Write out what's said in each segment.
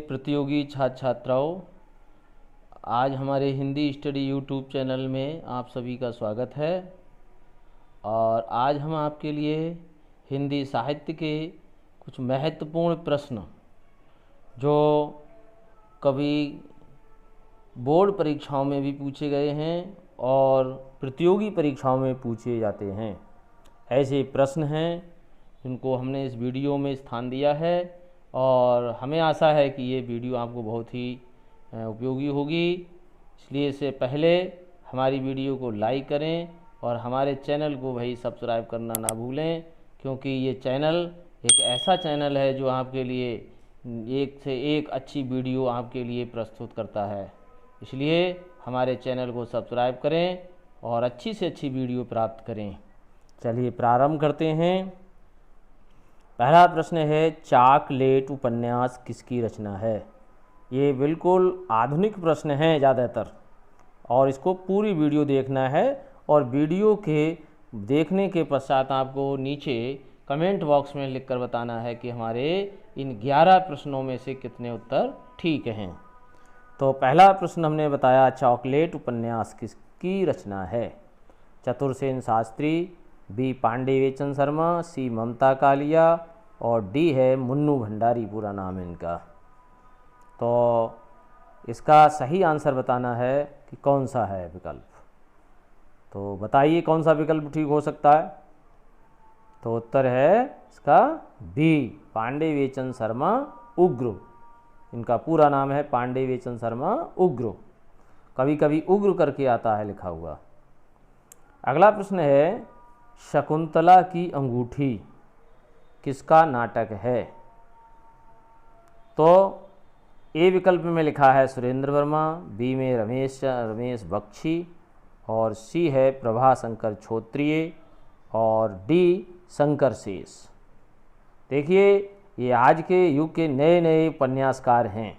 प्रतियोगी छात्र छात्राओं, आज हमारे हिंदी स्टडी यूट्यूब चैनल में आप सभी का स्वागत है। और आज हम आपके लिए हिंदी साहित्य के कुछ महत्वपूर्ण प्रश्न जो कभी बोर्ड परीक्षाओं में भी पूछे गए हैं और प्रतियोगी परीक्षाओं में पूछे जाते हैं, ऐसे प्रश्न हैं जिनको हमने इस वीडियो में स्थान दिया है। और हमें आशा है कि ये वीडियो आपको बहुत ही उपयोगी होगी। इसलिए इससे पहले हमारी वीडियो को लाइक करें और हमारे चैनल को भाई सब्सक्राइब करना ना भूलें, क्योंकि ये चैनल एक ऐसा चैनल है जो आपके लिए एक से एक अच्छी वीडियो आपके लिए प्रस्तुत करता है। इसलिए हमारे चैनल को सब्सक्राइब करें और अच्छी से अच्छी वीडियो प्राप्त करें। चलिए प्रारंभ करते हैं। पहला प्रश्न है, चॉकलेट उपन्यास किसकी रचना है? ये बिल्कुल आधुनिक प्रश्न है ज़्यादातर, और इसको पूरी वीडियो देखना है। और वीडियो के देखने के पश्चात आपको नीचे कमेंट बॉक्स में लिखकर बताना है कि हमारे इन 11 प्रश्नों में से कितने उत्तर ठीक हैं। तो पहला प्रश्न हमने बताया, चॉकलेट उपन्यास किसकी रचना है? चतुरसेन शास्त्री, बी पांडे शर्मा, सी ममता कालिया और डी है मुन्नू भंडारी, पूरा नाम है इनका। तो इसका सही आंसर बताना है कि कौन सा है विकल्प। तो बताइए कौन सा विकल्प ठीक हो सकता है। तो उत्तर है इसका बी, पांडे शर्मा उग्र। इनका पूरा नाम है पांडे शर्मा उग्र, कभी कभी उग्र करके आता है लिखा हुआ। अगला प्रश्न है, शकुंतला की अंगूठी किसका नाटक है? तो ए विकल्प में लिखा है सुरेंद्र वर्मा, बी में रमेश बख्शी और सी है प्रभाशंकर छोत्रिय और डी शंकर शेष। देखिए, ये आज के युग के नए नए उपन्यासकार हैं,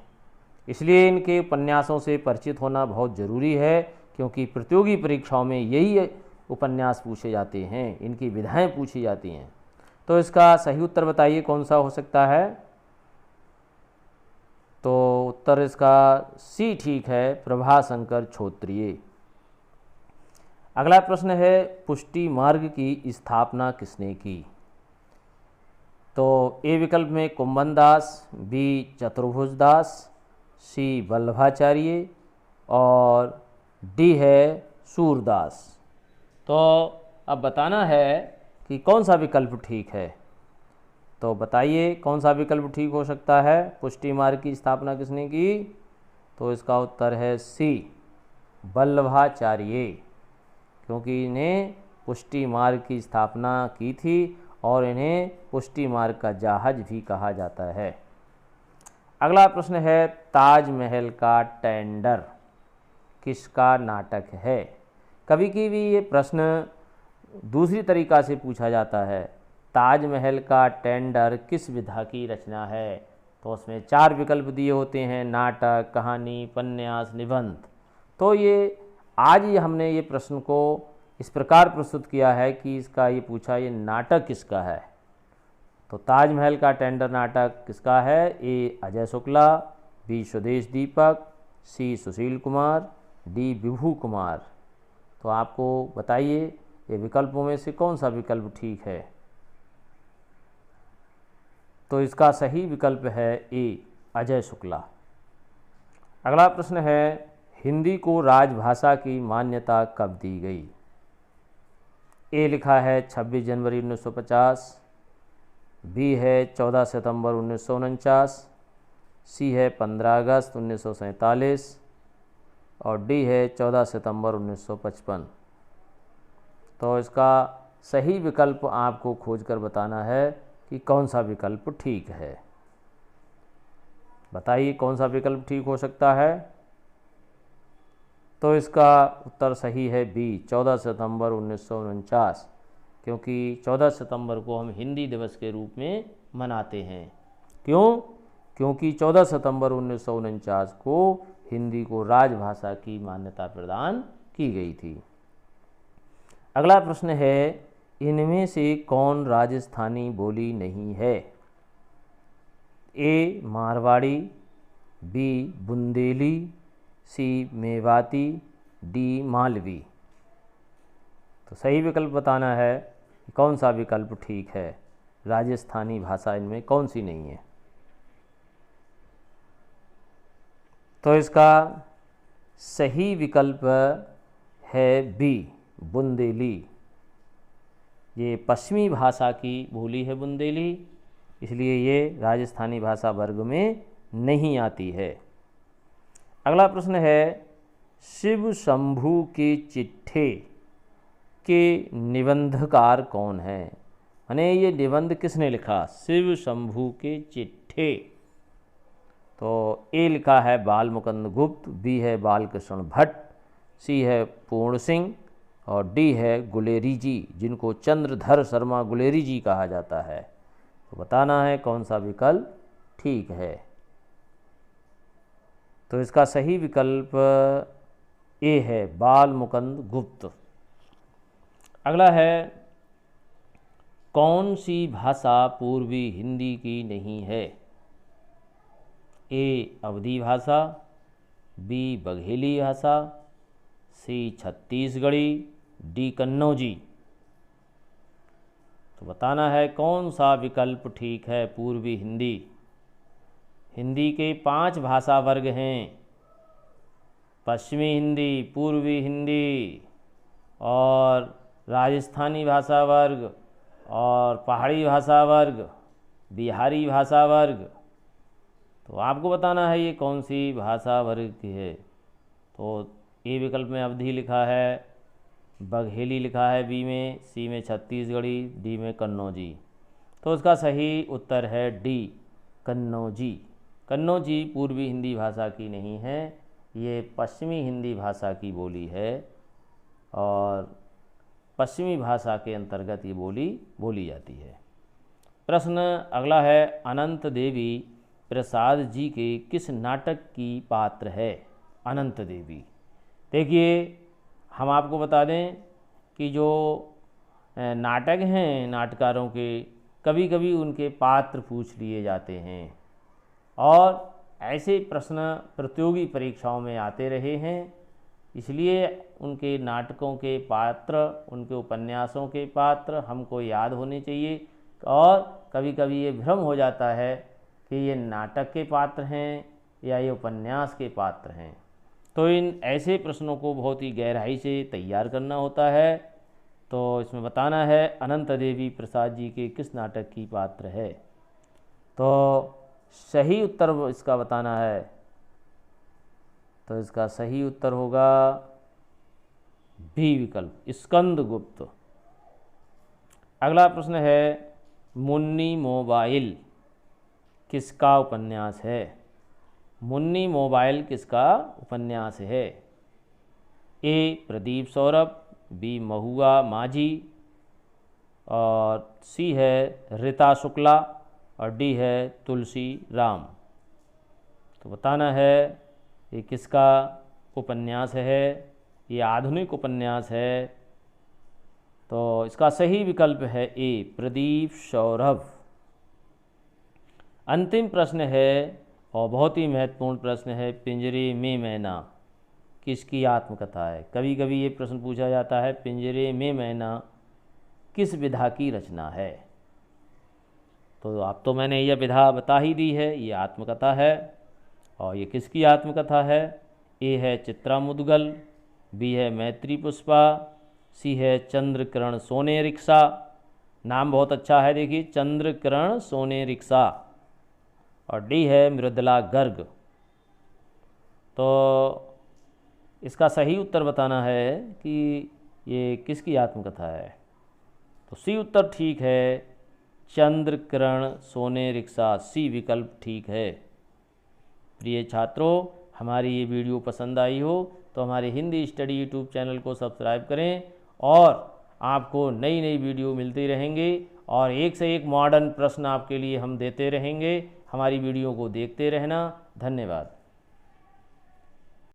इसलिए इनके उपन्यासों से परिचित होना बहुत ज़रूरी है, क्योंकि प्रतियोगी परीक्षाओं में यही उपन्यास पूछे जाते हैं, इनकी विधाएं पूछी जाती हैं। तो इसका सही उत्तर बताइए कौन सा हो सकता है। तो उत्तर इसका सी ठीक है, प्रभाशंकर छोत्रिय। अगला प्रश्न है, पुष्टि मार्ग की स्थापना किसने की? तो ए विकल्प में कुंभन दास, बी चतुर्भुज दास, सी वल्लभाचार्य और डी है सूरदास। तो अब बताना है कि कौन सा विकल्प ठीक है। तो बताइए कौन सा विकल्प ठीक हो सकता है। पुष्टि मार्ग की स्थापना किसने की? तो इसका उत्तर है सी, वल्लभाचार्य, क्योंकि इन्हें पुष्टि मार्ग की स्थापना की थी और इन्हें पुष्टि मार्ग का जहाज भी कहा जाता है। अगला प्रश्न है, ताजमहल का टेंडर किसका नाटक है? कभी कभी ये प्रश्न दूसरी तरीका से पूछा जाता है, ताजमहल का टेंडर किस विधा की रचना है? तो उसमें 4 विकल्प दिए होते हैं, नाटक, कहानी, उपन्यास, निबंध। तो ये आज ही हमने ये प्रश्न को इस प्रकार प्रस्तुत किया है कि इसका ये पूछा, ये नाटक किसका है। तो ताजमहल का टेंडर नाटक किसका है? ए अजय शुक्ला, बी स्वदेश दीपक, सी सुशील कुमार, डी विभू कुमार। तो आपको बताइए ये विकल्पों में से कौन सा विकल्प ठीक है। तो इसका सही विकल्प है ए अजय शुक्ला। अगला प्रश्न है, हिंदी को राजभाषा की मान्यता कब दी गई? ए लिखा है 26 जनवरी 1950, बी है 14 सितंबर 1949, सी है 15 अगस्त 1947 और डी है 14 सितंबर 1955। तो इसका सही विकल्प आपको खोजकर बताना है कि कौन सा विकल्प ठीक है। बताइए कौन सा विकल्प ठीक हो सकता है। तो इसका उत्तर सही है बी, 14 सितंबर 1949, क्योंकि 14 सितंबर को हम हिंदी दिवस के रूप में मनाते हैं। क्यों? क्योंकि 14 सितंबर 1949 को हिंदी को राजभाषा की मान्यता प्रदान की गई थी। अगला प्रश्न है, इनमें से कौन राजस्थानी बोली नहीं है? ए मारवाड़ी, बी बुंदेली, सी मेवाती, डी मालवी। तो सही विकल्प बताना है कि कौन सा विकल्प ठीक है। राजस्थानी भाषा इनमें कौन सी नहीं है। तो इसका सही विकल्प है बी बुंदेली। ये पश्चिमी भाषा की बोली है बुंदेली, इसलिए ये राजस्थानी भाषा वर्ग में नहीं आती है। अगला प्रश्न है शिव शंभू के चिट्ठे के निबंधकार कौन है। यानी ये निबंध किसने लिखा, शिव शंभू के चिट्ठे। तो ए लिखा है बाल मुकुंद गुप्त, बी है बालकृष्ण भट्ट, सी है पूर्ण सिंह और डी है गुलेरी जी, जिनको चंद्रधर शर्मा गुलेरी जी कहा जाता है। तो बताना है कौन सा विकल्प ठीक है। तो इसका सही विकल्प ए है बाल मुकुंद गुप्त। अगला है कौन सी भाषा पूर्वी हिंदी की नहीं है। ए अवधी भाषा, बी बघेली भाषा, सी छत्तीसगढ़ी, डी कन्नौजी। तो बताना है कौन सा विकल्प ठीक है। पूर्वी हिंदी, हिंदी के 5 भाषा वर्ग हैं। पश्चिमी हिंदी, पूर्वी हिंदी और राजस्थानी भाषा वर्ग और पहाड़ी भाषा वर्ग, बिहारी भाषा वर्ग। तो आपको बताना है ये कौन सी भाषा वर्ग की है। तो ए विकल्प में अवधी लिखा है, बघेली लिखा है बी में, सी में छत्तीसगढ़ी, डी में कन्नौजी। तो इसका सही उत्तर है डी कन्नौजी। कन्नौजी पूर्वी हिंदी भाषा की नहीं है, ये पश्चिमी हिंदी भाषा की बोली है और पश्चिमी भाषा के अंतर्गत ये बोली जाती है। प्रश्न अगला है अनंत देवी प्रसाद जी के किस नाटक की पात्र है। अनंत देवी, देखिए हम आपको बता दें कि जो नाटक हैं नाटकारों के, कभी कभी उनके पात्र पूछ लिए जाते हैं और ऐसे प्रश्न प्रतियोगी परीक्षाओं में आते रहे हैं। इसलिए उनके नाटकों के पात्र, उनके उपन्यासों के पात्र हमको याद होने चाहिए और कभी कभी ये भ्रम हो जाता है कि ये नाटक के पात्र हैं या ये उपन्यास के पात्र हैं। तो इन ऐसे प्रश्नों को बहुत ही गहराई से तैयार करना होता है। तो इसमें बताना है अनंत देवी प्रसाद जी के किस नाटक की पात्र है। तो सही उत्तर इसका बताना है। तो इसका सही उत्तर होगा बी विकल्प स्कंद गुप्त। अगला प्रश्न है मुन्नी मोबाइल किसका उपन्यास है। मुन्नी मोबाइल किसका उपन्यास है। ए प्रदीप सौरभ, बी महुआ माझी और सी है रीता शुक्ला और डी है तुलसी राम। तो बताना है ये किसका उपन्यास है। ये आधुनिक उपन्यास है। तो इसका सही विकल्प है ए प्रदीप सौरभ। अंतिम प्रश्न है और बहुत ही महत्वपूर्ण प्रश्न है पिंजरे में मैना किसकी आत्मकथा है। कभी कभी ये प्रश्न पूछा जाता है पिंजरे में मैना किस विधा की रचना है। तो आप तो मैंने यह विधा बता ही दी है, ये आत्मकथा है। और ये किसकी आत्मकथा है। ए है चित्रा मुदगल, बी है मैत्री पुष्पा, सी है चंद्रकिरण सोने रिक्शा। नाम बहुत अच्छा है, देखिए चंद्रकिरण सोने रिक्शा। और डी है मृदुला गर्ग। तो इसका सही उत्तर बताना है कि ये किसकी आत्मकथा है। तो सी उत्तर ठीक है, चंद्रकिरण सोने रिक्शा, सी विकल्प ठीक है। प्रिय छात्रों, हमारी ये वीडियो पसंद आई हो तो हमारे हिंदी स्टडी यूट्यूब चैनल को सब्सक्राइब करें और आपको नई नई वीडियो मिलती रहेंगे और एक से एक मॉडर्न प्रश्न आपके लिए हम देते रहेंगे। हमारी वीडियो को देखते रहना। धन्यवाद।